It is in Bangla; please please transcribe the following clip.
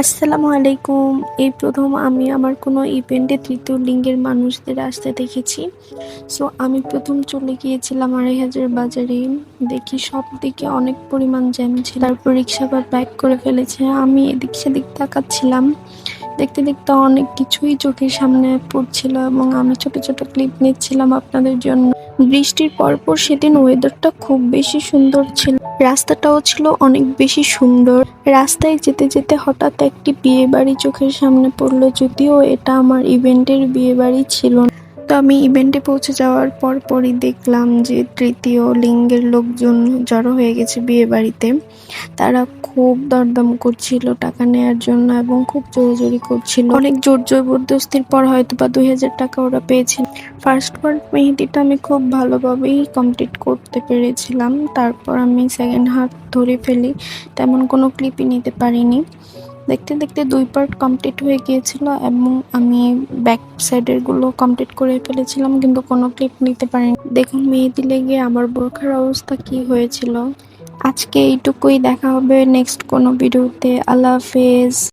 আসসালামু আলাইকুম। এই প্রথম আমি আমার কোনো ইভেন্টে তৃতীয় লিঙ্গের মানুষদের আসতে দেখেছি। সো আমি প্রথম চলে গিয়েছিলাম ২৫০০ বাজারে। দেখি সব দিকে অনেক পরিমাণ জ্যাম ছিল, তারপর রিক্সা আবার ব্যাক করে ফেলেছে। আমি এদিক সেদিক তাকাচ্ছিলাম, দেখতে দেখতে অনেক কিছুই চোখের সামনে পড়ছিল এবং আমি ছোট ছোট ক্লিপ নিচ্ছিলাম আপনাদের জন্য। বৃষ্টির পরপর সেদিন ওয়েদারটা খুব বেশি সুন্দর ছিল, রাস্তাটাও ছিল অনেক বেশি সুন্দর। রাস্তায় যেতে যেতে হঠাৎ একটি বিয়ে বাড়ি চোখের সামনে পড়লো, যদিও এটা আমার ইভেন্টের বিয়ে বাড়ি ছিল না। তো আমি ইভেন্টে পৌঁছে যাওয়ার পরই দেখলাম যে তৃতীয় লিঙ্গের লোকজন জড়ো হয়ে গেছে বিয়ে বাড়িতে। তারা খুব দরদাম করছিল টাকা নেয়ার জন্য এবং খুব জোরাজোরি করছিল। অনেক জোর জবরদস্তির পর হয়তো বা ২০০০ টাকা ওরা পেয়েছিল। ফার্স্ট পার্ট মেহেদিটা আমি খুব ভালোভাবেই কমপ্লিট করতে পেরেছিলাম। তারপর আমি সেকেন্ড হাফ ধরে ফেলি, তেমন কোনো ক্লিপই নিতে পারিনি। দেখতে দেখতে ২ পার্ট কমপ্লিট হয়ে গিয়েছিল এবং আমি ব্যাক সাইডের গুলো কমপ্লিট করে ফেলেছিলাম, কিন্তু কোনো ক্লিপ নিতে পারিনি। দেখুন মেহেদি লেগে আমার বোরখার অবস্থা কি হয়েছিল। আজকে এইটুকুই, দেখা হবে নেক্সট কোনো ভিডিওতে। আল্লাহ হাফেজ।